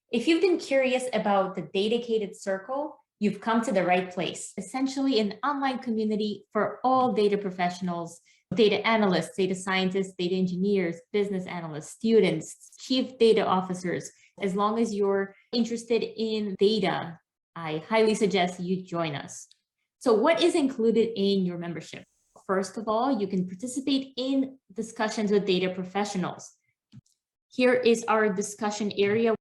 If you've been curious about the DATAcated Circle, you've come to the right place. Essentially, an online community for all data professionals, data analysts, data scientists, data engineers, business analysts, students, chief data officers. As long as you're interested in data, I highly suggest you join us. So what is included in your membership? First of all, you can participate in discussions with data professionals. Here is our discussion area.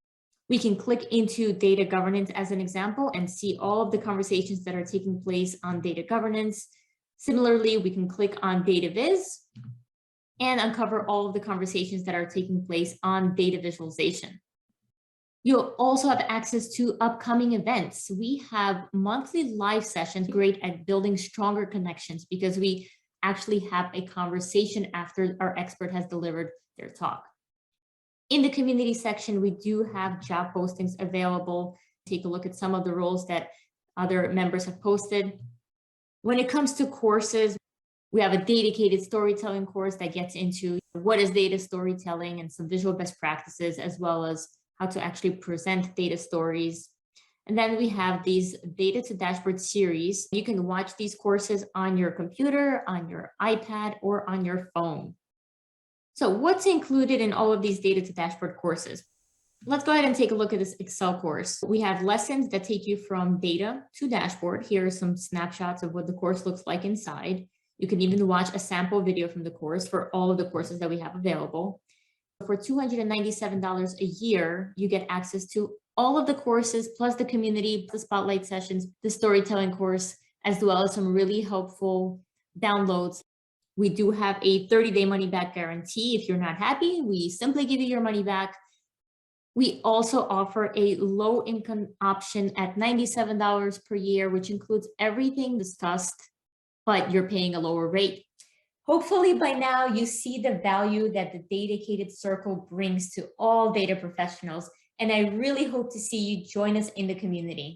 We can click into data governance as an example and see all of the conversations that are taking place on data governance. Similarly, we can click on data viz and uncover all of the conversations that are taking place on data visualization. You'll also have access to upcoming events. We have monthly live sessions, great at building stronger connections because we actually have a conversation after our expert has delivered their talk. In the community section, we do have job postings available. Take a look at some of the roles that other members have posted. When it comes to courses, we have a dedicated storytelling course that gets into what is data storytelling and some visual best practices, as well as how to actually present data stories. And then we have these data to dashboard series. You can watch these courses on your computer, on your iPad, or on your phone. So what's included in all of these data to dashboard courses? Let's go ahead and take a look at this Excel course. We have lessons that take you from data to dashboard. Here are some snapshots of what the course looks like inside. You can even watch a sample video from the course for all of the courses that we have available. For $297 a year, you get access to all of the courses, plus the community, the spotlight sessions, the storytelling course, as well as some really helpful downloads. We do have a 30-day money-back guarantee. If you're not happy, we simply give you your money back. We also offer a low-income option at $97 per year, which includes everything discussed, but you're paying a lower rate. Hopefully by now you see the value that the DATAcated Circle brings to all data professionals, and I really hope to see you join us in the community.